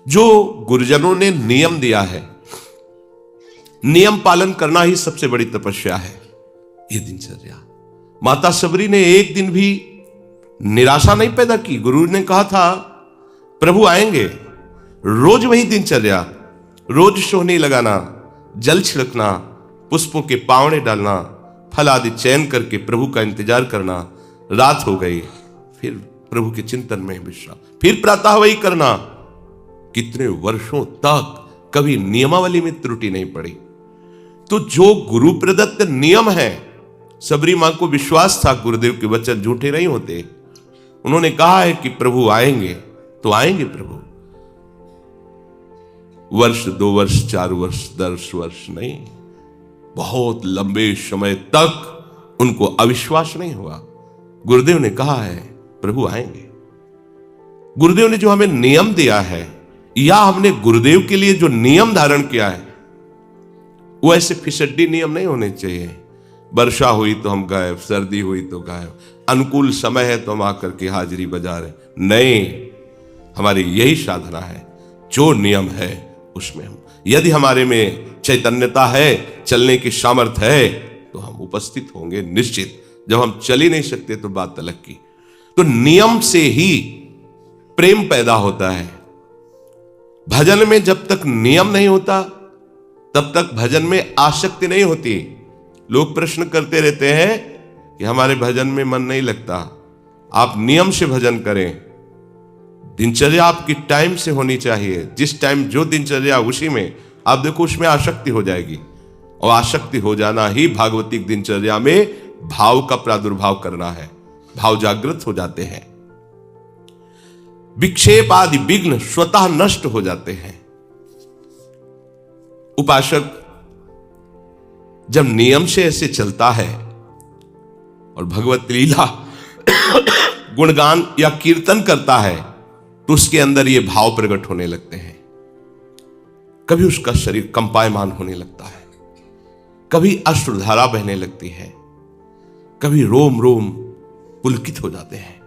जो गुरुजनों ने नियम दिया है, नियम पालन करना ही सबसे बड़ी तपस्या है। ये दिनचर्या, माता सबरी ने एक दिन भी निराशा नहीं पैदा की। गुरु ने कहा था प्रभु आएंगे, रोज वही दिनचर्या, रोज सोहनी लगाना, जल छिड़कना, पुष्पों के पावड़े डालना, फल आदि चयन करके प्रभु का इंतजार करना। रात हो गई, फिर प्रभु के चिंतन में विश्राम, फिर प्रातः वही करना। कितने वर्षों तक कभी नियमावली में त्रुटि नहीं पड़ी। तो जो गुरु प्रदत्त नियम है, सबरी मां को विश्वास था गुरुदेव के वचन झूठे नहीं होते। उन्होंने कहा है कि प्रभु आएंगे तो आएंगे प्रभु। वर्ष, 2 वर्ष, 4 वर्ष, 10 वर्ष नहीं, बहुत लंबे समय तक उनको अविश्वास नहीं हुआ। गुरुदेव ने कहा है प्रभु आएंगे। गुरुदेव ने जो हमें नियम दिया है, या हमने गुरुदेव के लिए जो नियम धारण किया है, वो ऐसे फिसड्डी नियम नहीं होने चाहिए। वर्षा हुई तो हम गायब, सर्दी हुई तो गायब, अनुकूल समय है तो हम आकर के हाजिरी बजा रहे। नहीं, हमारी यही साधना है, जो नियम है उसमें हम, यदि हमारे में चैतन्यता है, चलने की सामर्थ्य है, तो हम उपस्थित होंगे निश्चित। जब हम चल ही नहीं सकते तो बात अलग की। तो नियम से ही प्रेम पैदा होता है। भजन में जब तक नियम नहीं होता, तब तक भजन में आसक्ति नहीं होती। लोग प्रश्न करते रहते हैं कि हमारे भजन में मन नहीं लगता। आप नियम से भजन करें। दिनचर्या आपकी टाइम से होनी चाहिए। जिस टाइम जो दिनचर्या, उसी में आप देखो, उसमें आसक्ति हो जाएगी। और आसक्ति हो जाना ही भागवतिक दिनचर्या में भाव का प्रादुर्भाव करना है। भाव जागृत हो जाते हैं, विक्षेप आदि विघ्न स्वतः नष्ट हो जाते हैं। उपासक जब नियम से ऐसे चलता है और भगवत लीला गुणगान या कीर्तन करता है, तो उसके अंदर ये भाव प्रकट होने लगते हैं। कभी उसका शरीर कंपायमान होने लगता है, कभी अश्रुधारा बहने लगती है, कभी रोम रोम पुलकित हो जाते हैं,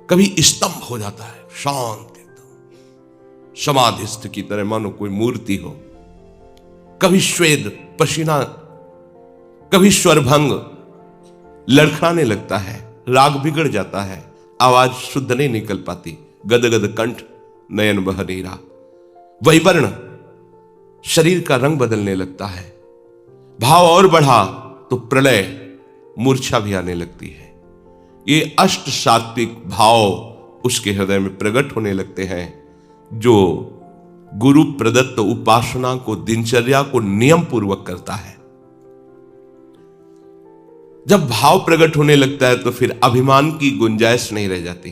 कभी स्तंभ हो जाता है, शांत एकदम समाधिस्थ की तरह, मानो कोई मूर्ति हो। कभी श्वेद पसीना, कभी स्वरभंग लड़खड़ाने लगता है, राग बिगड़ जाता है, आवाज शुद्ध नहीं निकल पाती, गदगद कंठ, नयन बह नीरा, वैवर्ण, शरीर का रंग बदलने लगता है। भाव और बढ़ा तो प्रलय, मूर्छा भी आने लगती है। ये अष्ट सात्विक भाव उसके हृदय में प्रकट होने लगते हैं, जो गुरु प्रदत्त उपासना को, दिनचर्या को नियम पूर्वक करता है। जब भाव प्रकट होने लगता है तो फिर अभिमान की गुंजाइश नहीं रह जाती।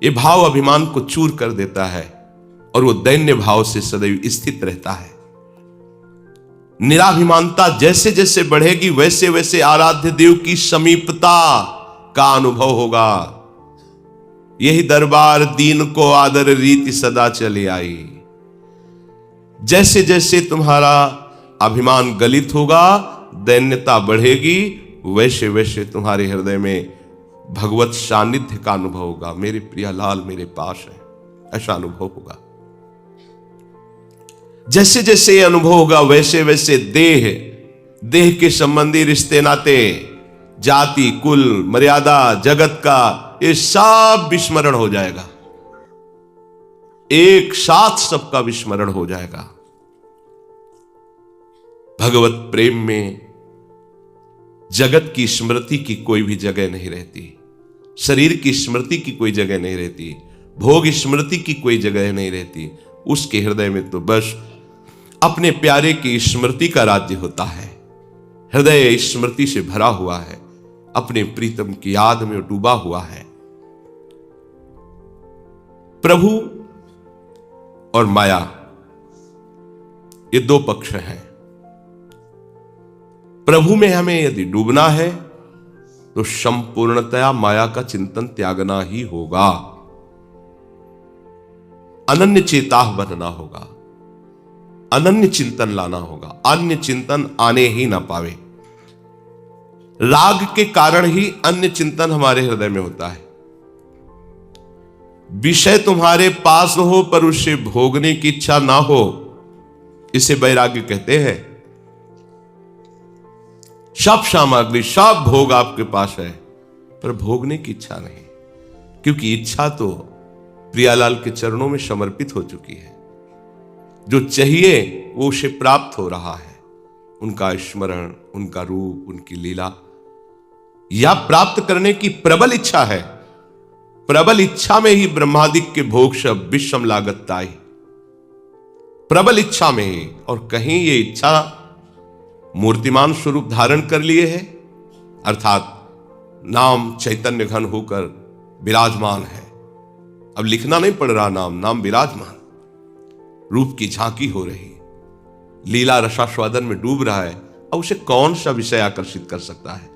ये भाव अभिमान को चूर कर देता है और वो दैन्य भाव से सदैव स्थित रहता है। निराभिमानता जैसे जैसे बढ़ेगी, वैसे वैसे आराध्य देव की समीपता का अनुभव होगा। यही दरबार दीन को आदर रीति सदा चली आई। जैसे जैसे तुम्हारा अभिमान गलित होगा, दैन्यता बढ़ेगी, वैसे वैसे तुम्हारे हृदय में भगवत सानिध्य का अनुभव होगा। मेरे प्रिया लाल मेरे पास है, ऐसा अनुभव होगा। जैसे जैसे ये अनुभव होगा, वैसे वैसे देह के संबंधी रिश्ते नाते, जाति, कुल, मर्यादा, जगत का, ये सब विस्मरण हो जाएगा। एक साथ सबका विस्मरण हो जाएगा। भगवत प्रेम में जगत की स्मृति की कोई भी जगह नहीं रहती, शरीर की स्मृति की कोई जगह नहीं रहती, भोग स्मृति की कोई जगह नहीं रहती। उसके हृदय में तो बस अपने प्यारे की स्मृति का राज्य होता है। हृदय स्मृति से भरा हुआ है, अपने प्रीतम की याद में डूबा हुआ है। प्रभु और माया, ये दो पक्ष हैं। प्रभु में हमें यदि डूबना है तो संपूर्णतया माया का चिंतन त्यागना ही होगा, अनन्य चेताह बनना होगा, अनन्य चिंतन लाना होगा। अन्य चिंतन आने ही ना पावे। राग के कारण ही अन्य चिंतन हमारे हृदय में होता है। विषय तुम्हारे पास हो पर उसे भोगने की इच्छा ना हो, इसे वैराग्य कहते हैं। सब सामग्री, सब भोग आपके पास है पर भोगने की इच्छा नहीं, क्योंकि इच्छा तो प्रियालाल के चरणों में समर्पित हो चुकी है। जो चाहिए वो उसे प्राप्त हो रहा है। उनका स्मरण, उनका रूप, उनकी लीला, या प्राप्त करने की प्रबल इच्छा है। प्रबल इच्छा में ही ब्रह्मादिक के भोग सब विषम लागत ताई, प्रबल इच्छा में ही। और कहीं ये इच्छा मूर्तिमान स्वरूप धारण कर लिए है, अर्थात नाम चैतन्य घन होकर विराजमान है। अब लिखना नहीं पड़ रहा, नाम नाम विराजमान, रूप की झांकी हो रही, लीला रसास्वादन में डूब रहा है। अब उसे कौन सा विषय आकर्षित कर सकता है?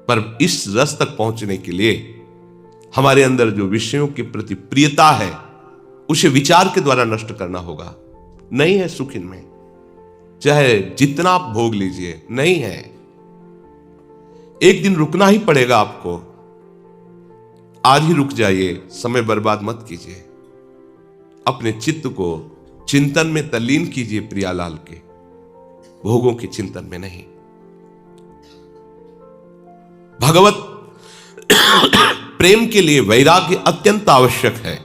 पर इस रस तक पहुंचने के लिए हमारे अंदर जो विषयों के प्रति प्रियता है उसे विचार के द्वारा नष्ट करना होगा। नहीं है सुख इनमें, चाहे जितना आप भोग लीजिए, नहीं है। एक दिन रुकना ही पड़ेगा आपको। आज ही रुक जाइए, समय बर्बाद मत कीजिए। अपने चित्त को चिंतन में तल्लीन कीजिए, प्रियालाल के भोगों के चिंतन में नहीं। भगवत प्रेम के लिए वैराग्य अत्यंत आवश्यक है।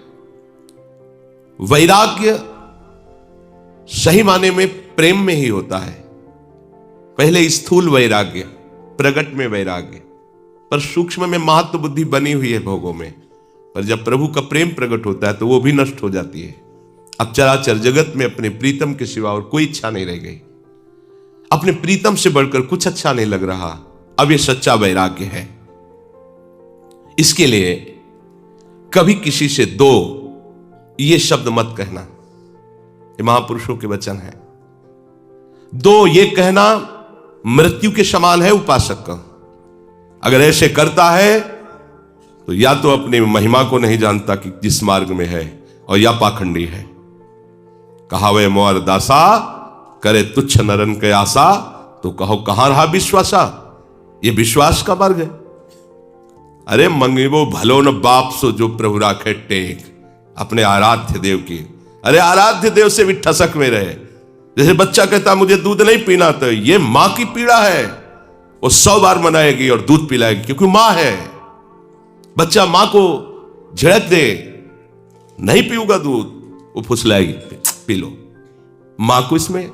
वैराग्य सही माने में प्रेम में ही होता है। पहले स्थूल वैराग्य, प्रगट में वैराग्य, पर सूक्ष्म में महत्व बुद्धि बनी हुई है भोगों में। पर जब प्रभु का प्रेम प्रकट होता है तो वो भी नष्ट हो जाती है। अब चराचर जगत में अपने प्रीतम के सिवा और कोई इच्छा नहीं रह गई। अपने प्रीतम से बढ़कर कुछ अच्छा नहीं लग रहा। अब ये सच्चा वैराग्य है। इसके लिए कभी किसी से दो ये शब्द मत कहना। ये महापुरुषों के वचन है। दो ये कहना मृत्यु के समान है उपासक का। अगर ऐसे करता है तो या तो अपनी महिमा को नहीं जानता कि जिस मार्ग में है, और या पाखंडी है। कहावे मोर दासा, करे तुच्छ नरन के आशा, तो कहो कहां रहा विश्वासा। ये विश्वास का मार्ग है। अरे मंगिबो भलो न बाप सो जो प्रभु राखे टेक, अपने आराध्य देव की। अरे आराध्य देव से भी ठसक में रहे। जैसे बच्चा कहता मुझे दूध नहीं पीना, तो ये मां की पीड़ा है। वो 100 बार मनाएगी और दूध पिलाएगी, क्योंकि मां है। बच्चा मां को झड़क दे, नहीं पीऊंगा दूध, वो फुसलाएगी, पी लो। मां को इसमें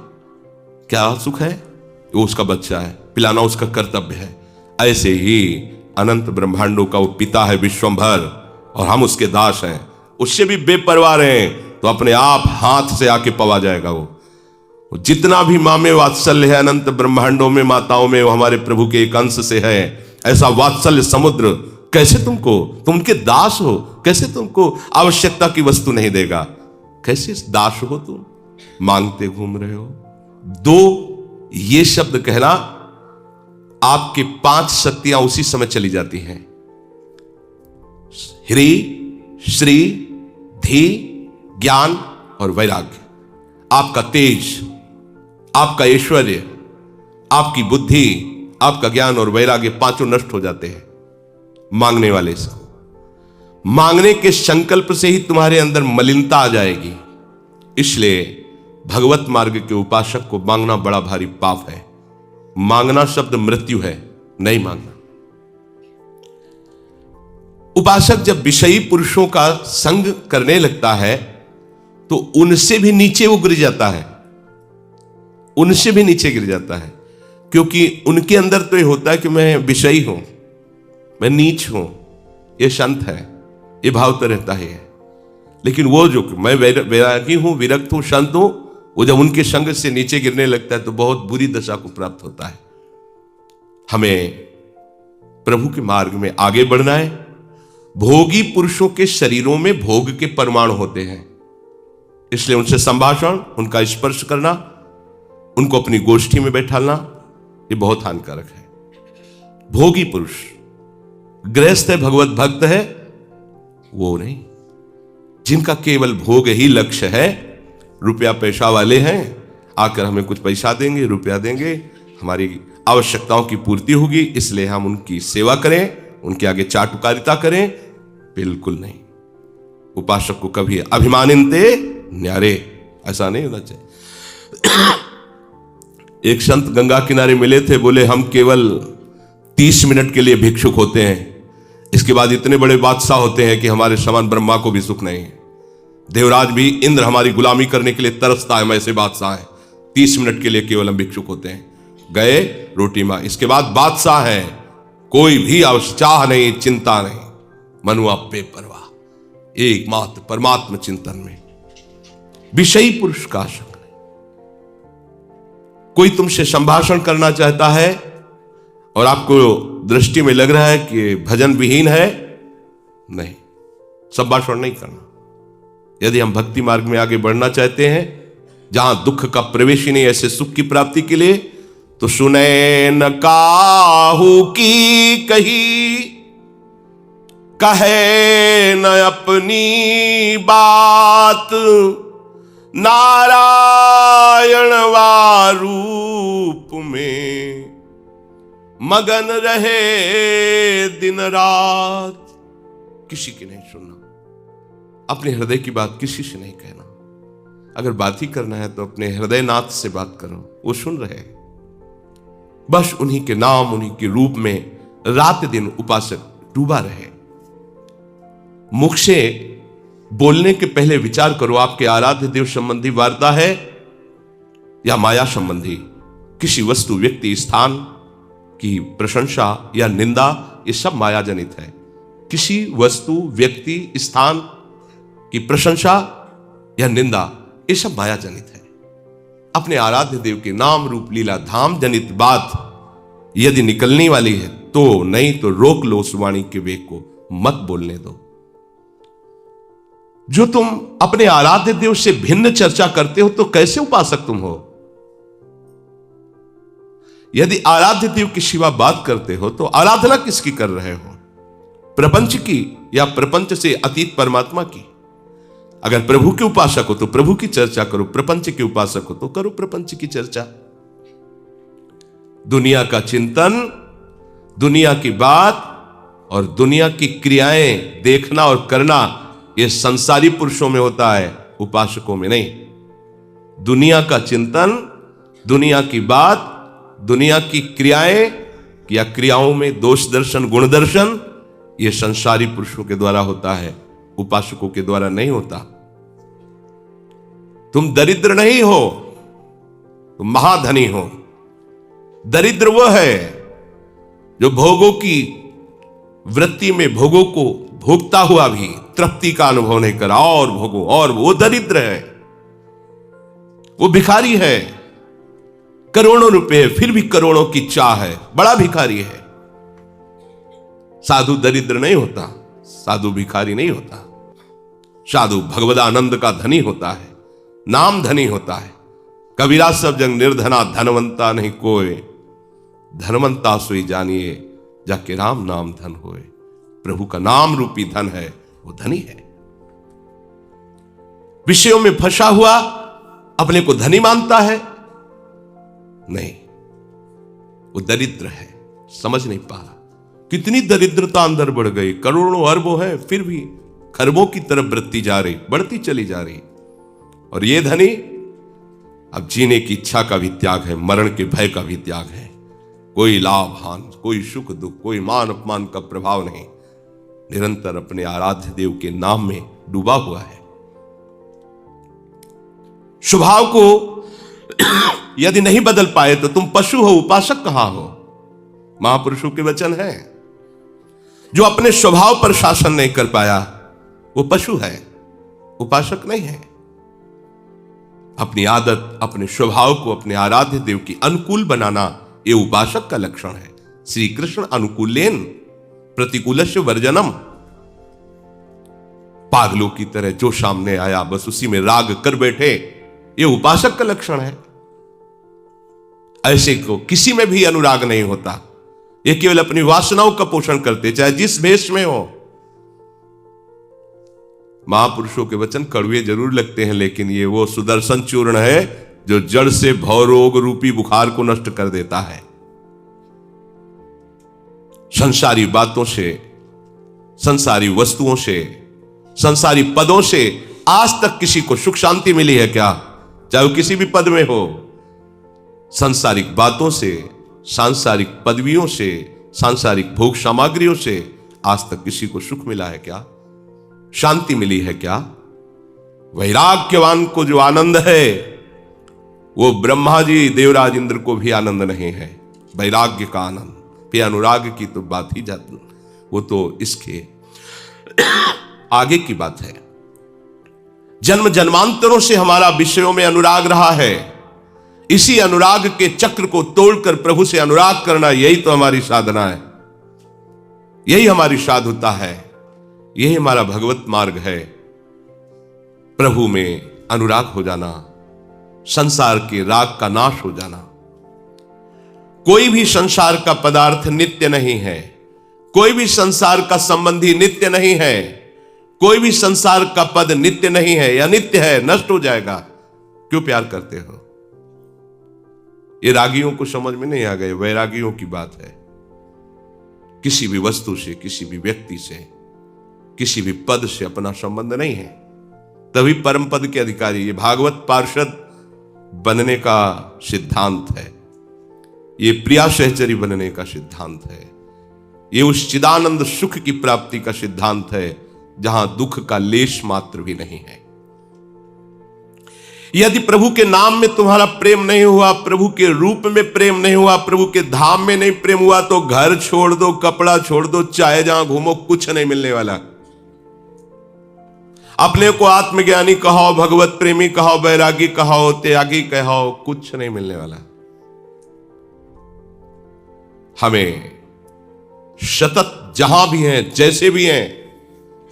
क्या सुख है? वो उसका बच्चा है, पिलाना उसका कर्तव्य है। ऐसे ही अनंत ब्रह्मांडों का वो पिता है विश्वंभर, और हम उसके दास हैं। उससे भी बेपरवाह हैं तो अपने आप हाथ से आके पवा जाएगा। वो जितना भी मां में वात्सल्य है अनंत ब्रह्मांडों में, माताओं में, वो हमारे प्रभु के एक अंश से है। ऐसा वात्सल्य समुद्र कैसे तुम उनके दास हो, कैसे तुमको आवश्यकता की वस्तु नहीं देगा? कैसे दास हो तुम, मांगते घूम रहे हो? दो ये शब्द कहना, आपकी 5 शक्तियां उसी समय चली जाती हैं। ह्री, श्री, धी, ज्ञान और वैराग्य। आपका तेज, आपका ऐश्वर्य, आपकी बुद्धि, आपका ज्ञान और वैराग्य, पांचों नष्ट हो जाते हैं मांगने वाले से। मांगने के संकल्प से ही तुम्हारे अंदर मलिनता आ जाएगी। इसलिए भगवत मार्ग के उपासक को मांगना बड़ा भारी पाप है। मांगना शब्द मृत्यु है, नहीं मांगना। उपासक जब विषयी पुरुषों का संग करने लगता है तो उनसे भी नीचे वो गिर जाता है, उनसे भी नीचे गिर जाता है। क्योंकि उनके अंदर तो ये होता है कि मैं विषयी हूं, मैं नीच हूं, ये संत है, ये भाव तो रहता ही है। लेकिन वो जो मैं वैरागी हूं, विरक्त हूं, संत हूं, वो जब उनके संग से नीचे गिरने लगता है तो बहुत बुरी दशा को प्राप्त होता है। हमें प्रभु के मार्ग में आगे बढ़ना है। भोगी पुरुषों के शरीरों में भोग के परमाणु होते हैं, इसलिए उनसे संभाषण, उनका स्पर्श करना, उनको अपनी गोष्ठी में बैठाना, ये बहुत हानिकारक है। भोगी पुरुष, गृहस्थ है, भगवत भक्त है, वो नहीं। जिनका केवल भोग ही लक्ष्य है, रुपया पैसा वाले हैं, आकर हमें कुछ पैसा देंगे, रुपया देंगे, हमारी आवश्यकताओं की पूर्ति होगी, इसलिए हम उनकी सेवा करें, उनके आगे चाटुकारिता करें, बिल्कुल नहीं। उपासक को कभी अभिमानिनते न्यारे, ऐसा नहीं होना चाहिए। एक संत गंगा किनारे मिले थे, बोले हम केवल 30 मिनट के लिए भिक्षुक होते हैं, इसके बाद इतने बड़े बादशाह होते हैं कि हमारे समान ब्रह्मा को भी सुख नहीं है। देवराज भी इंद्र हमारी गुलामी करने के लिए तरसता है, हम ऐसे बादशाह हैं। 30 मिनट के लिए केवल हम भिक्षुक होते हैं। गए रोटी मां, इसके बाद बादशाह है, कोई भी चाह नहीं, चिंता नहीं, मनुआ बेपरवाह, एकमात्र परमात्मा चिंतन में, विषयी पुरुष का आशंक नहीं। कोई तुमसे संभाषण करना चाहता है और आपको दृष्टि में लग रहा है कि भजन विहीन है, नहीं, संभाषण नहीं करना। यदि हम भक्ति मार्ग में आगे बढ़ना चाहते हैं, जहां दुख का प्रवेश ही नहीं, ऐसे सुख की प्राप्ति के लिए, तो सुने न काहू की कही, कहे न अपनी बात, नारायण वा रूप में मगन रहे दिन रात। किसी की नहीं सुनना, अपने हृदय की बात किसी से नहीं कहना। अगर बात ही करना है तो अपने हृदयनाथ से बात करो, वो सुन रहे। बस उन्हीं के नाम, उन्हीं के रूप में रात दिन उपासक डूबा रहे। मुख से बोलने के पहले विचार करो, आपके आराध्य देव संबंधी वार्ता है या माया संबंधी, किसी वस्तु, व्यक्ति, स्थान की प्रशंसा या निंदा, ये सब माया जनित है। किसी वस्तु, व्यक्ति, स्थान की प्रशंसा या निंदा, ये सब माया जनित है। अपने आराध्य देव के नाम रूप लीला धाम जनित बात यदि निकलने वाली है तो, नहीं तो रोक लो उस वाणी के वेग को, मत बोलने दो। जो तुम अपने आराध्य देव से भिन्न चर्चा करते हो तो कैसे उपासक तुम हो? यदि आराध्य देव की सिवा बात करते हो तो आराधना किसकी कर रहे हो? प्रपंच की या प्रपंच से अतीत परमात्मा की? अगर प्रभु के उपासक हो तो प्रभु की चर्चा करो, प्रपंच के उपासक हो तो करो प्रपंच की चर्चा। दुनिया का चिंतन, दुनिया की बात और दुनिया की क्रियाएं देखना और करना, यह संसारी पुरुषों में होता है, उपासकों में नहीं। दुनिया का चिंतन, दुनिया की बात, दुनिया की क्रियाएं या क्रियाओं में दोष दर्शन, गुण दर्शन, यह संसारी पुरुषों के द्वारा होता है, उपासकों के द्वारा नहीं होता। तुम दरिद्र नहीं हो, तुम महाधनी हो। दरिद्र वह है जो भोगों की वृत्ति में भोगों को भोगता हुआ भी तृप्ति का अनुभव नहीं करा, और भोगो, और वो दरिद्र है, वो भिखारी है। करोड़ों रुपए फिर भी करोड़ों की चाह है, बड़ा भिखारी है। साधु दरिद्र नहीं होता, साधु भिखारी नहीं होता। साधु भगवदानंद का धनी होता है, नाम धनी होता है। कबीरा सब जंग निर्धना, धनवंता नहीं कोय, धनवंता सोई जानिए, जाके राम नाम धन होए। प्रभु का नाम रूपी धन है, वो धनी है। विषयों में फंसा हुआ अपने को धनी मानता है, नहीं, वो दरिद्र है, समझ नहीं पा रहा। कितनी दरिद्रता अंदर बढ़ गई, करोड़ों अरबों है, फिर भी खरबों की तरफ वृत्ति जा रही, बढ़ती चली जा रही। और ये धनी अब जीने की इच्छा का भी त्याग है, मरण के भय का भी त्याग है। कोई लाभ हान, कोई सुख दुख, कोई मान अपमान का प्रभाव नहीं, निरंतर अपने आराध्य देव के नाम में डूबा हुआ है। स्वभाव को यदि नहीं बदल पाए तो तुम पशु हो, उपासक कहां हो? महापुरुषों के वचन है, जो अपने स्वभाव पर शासन नहीं कर पाया वो पशु है, उपासक नहीं है। अपनी आदत, अपने स्वभाव को अपने आराध्य देव की अनुकूल बनाना, ये उपासक का लक्षण है। श्री कृष्ण अनुकूलेन प्रतिकूलस्य वर्जनम। पागलों की तरह जो सामने आया बस उसी में राग कर बैठे, ये उपासक का लक्षण है। ऐसे को किसी में भी अनुराग नहीं होता, ये केवल अपनी वासनाओं का पोषण करते, चाहे जिस भेष में हो। महापुरुषों के वचन कड़वे जरूर लगते हैं, लेकिन ये वो सुदर्शन चूर्ण है जो जड़ से भवरोग रूपी बुखार को नष्ट कर देता है। संसारी बातों से, संसारी वस्तुओं से, संसारी पदों से आज तक किसी को सुख शांति मिली है क्या? चाहे वो किसी भी पद में हो, सांसारिक बातों से, सांसारिक पदवियों से, सांसारिक भोग सामग्रियों से आज तक किसी को सुख मिला है क्या? शांति मिली है क्या? वैराग्यवान को जो आनंद है वो ब्रह्मा जी देवराज इंद्र को भी आनंद नहीं है, वैराग्य का आनंद। फिर अनुराग की तो बात ही जाती, वो तो इसके आगे की बात है। जन्म जन्मांतरों से हमारा विषयों में अनुराग रहा है, इसी अनुराग के चक्र को तोड़कर प्रभु से अनुराग करना, यही तो हमारी साधना है, यही हमारी साधुता है, यही हमारा भगवत मार्ग है। प्रभु में अनुराग हो जाना, संसार के राग का नाश हो जाना। कोई भी संसार का पदार्थ नित्य नहीं है, कोई भी संसार का संबंधी नित्य नहीं है, कोई भी संसार का पद नित्य नहीं है या नित्य है, नष्ट हो जाएगा। क्यों प्यार करते हो? ये रागियों को समझ में नहीं आ गए, वैरागियों की बात है। किसी भी वस्तु से, किसी भी व्यक्ति से, किसी भी पद से अपना संबंध नहीं है, तभी परम पद के अधिकारी। ये भागवत पार्षद बनने का सिद्धांत है, ये प्रिया सहचरी बनने का सिद्धांत है, ये उस चिदानंद सुख की प्राप्ति का सिद्धांत है जहां दुख का लेश मात्र भी नहीं है। यदि प्रभु के नाम में तुम्हारा प्रेम नहीं हुआ, प्रभु के रूप में प्रेम नहीं हुआ, प्रभु के धाम में नहीं प्रेम हुआ, तो घर छोड़ दो, कपड़ा छोड़ दो, चाहे जहां घूमो, कुछ नहीं मिलने वाला। अपने को आत्मज्ञानी कहो, भगवत प्रेमी कहो, वैरागी कहो, त्यागी कहो, कुछ नहीं मिलने वाला। हमें सतत जहां भी हैं, जैसे भी हैं,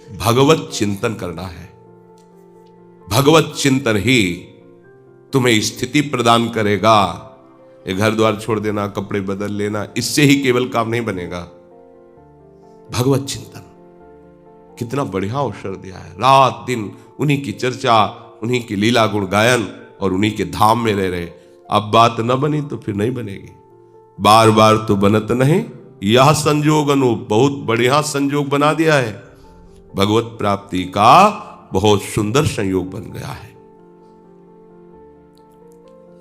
भगवत चिंतन करना है। भगवत चिंतन ही तुम्हें स्थिति प्रदान करेगा। ये घर द्वार छोड़ देना, कपड़े बदल लेना, इससे ही केवल काम नहीं बनेगा। भगवत चिंतन कितना बढ़िया अवसर दिया है। रात दिन उन्हीं की चर्चा, उन्हीं की लीला गुण गायन और उन्हीं के धाम में रह रहे। अब बात न बनी तो फिर नहीं बनेगी। बार बार तो बनत नहीं, यह संजोग अनूप, बहुत बढ़िया संजोग बना दिया है। भगवत प्राप्ति का बहुत सुंदर संयोग बन गया है।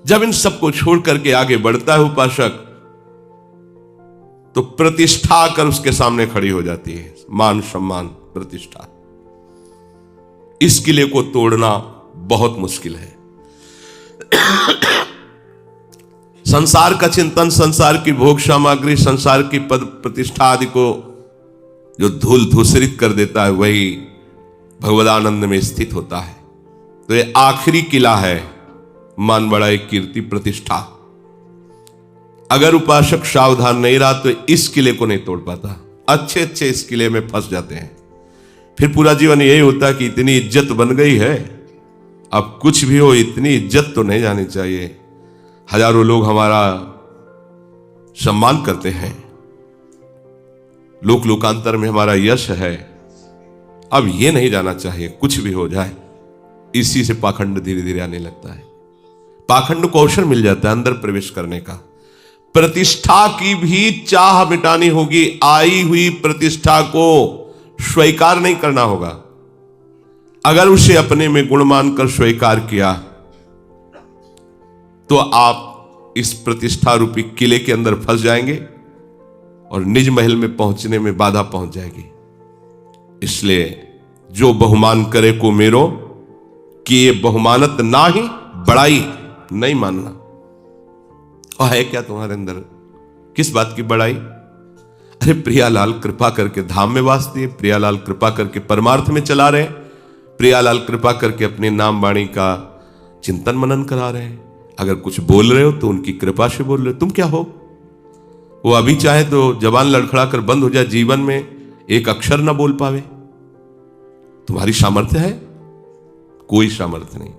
जब इन सबको छोड़ करके आगे बढ़ता है उपासक, तो प्रतिष्ठा आकर उसके सामने खड़ी हो जाती है। मान सम्मान प्रतिष्ठा, इस किले को तोड़ना बहुत मुश्किल है। संसार का चिंतन, संसार की भोग सामग्री, संसार की पद प्रतिष्ठा आदि को जो धूल धूसरित कर देता है, वही भगवदानंद में स्थित होता है। तो ये आखिरी किला है, मान बड़ाई कीर्ति प्रतिष्ठा। अगर उपासक सावधान नहीं रहा तो इस किले को नहीं तोड़ पाता। अच्छे अच्छे इस किले में फंस जाते हैं। फिर पूरा जीवन यही होता है कि इतनी इज्जत बन गई है, अब कुछ भी हो इतनी इज्जत तो नहीं जानी चाहिए। हजारों लोग हमारा सम्मान करते हैं, लोक लोकांतर में हमारा यश है, अब ये नहीं जाना चाहिए कुछ भी हो जाए। इसी से पाखंड धीरे धीरे आने लगता है। पाखंड को अवसर मिल जाता है अंदर प्रवेश करने का। प्रतिष्ठा की भी चाह मिटानी होगी। आई हुई प्रतिष्ठा को स्वीकार नहीं करना होगा। अगर उसे अपने में गुण मानकर स्वीकार किया तो आप इस प्रतिष्ठा रूपी किले के अंदर फंस जाएंगे और निज महल में पहुंचने में बाधा पहुंच जाएगी। इसलिए जो बहुमान करे को मेरो, कि ये बहुमानत ना ही बड़ाई नहीं मानना। और है क्या तुम्हारे अंदर, किस बात की बड़ाई? अरे प्रियालाल कृपा करके धाम में वास दिए, प्रियालाल कृपा करके परमार्थ में चला रहे, प्रियालाल कृपा करके अपने नाम वाणी का चिंतन मनन करा रहे हैं। अगर कुछ बोल रहे हो तो उनकी कृपा से बोल रहे हो। तुम क्या हो? वो अभी चाहे तो जबान लड़खड़ा कर बंद हो जाए, जीवन में एक अक्षर ना बोल पावे। तुम्हारी सामर्थ्य है? कोई सामर्थ्य नहीं।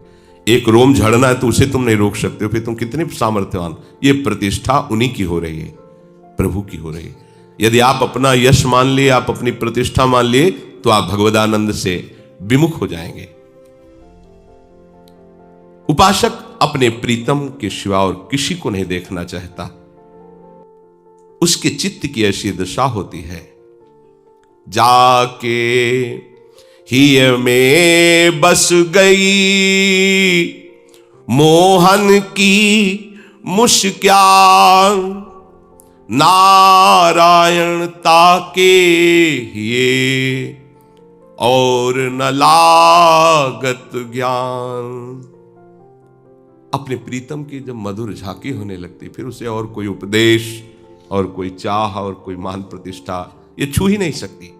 एक रोम झड़ना है तो उसे तुम नहीं रोक सकते हो, फिर तुम कितने सामर्थ्यवान। ये प्रतिष्ठा उन्हीं की हो रही है, प्रभु की हो रही है। यदि आप अपना यश मान लिए, आप अपनी प्रतिष्ठा मान लिए, तो आप भगवदानंद से विमुख हो जाएंगे। उपासक अपने प्रीतम के सिवा और किसी को नहीं देखना चाहता। उसके चित्त की ऐसी दशा होती है, जाके हिय में बस गई मोहन की मुस्कान, नारायण ताके ये और न लागत ज्ञान। अपने प्रीतम की जब मधुर झांकी होने लगती, फिर उसे और कोई उपदेश और कोई चाह और कोई मान प्रतिष्ठा ये छू ही नहीं सकती।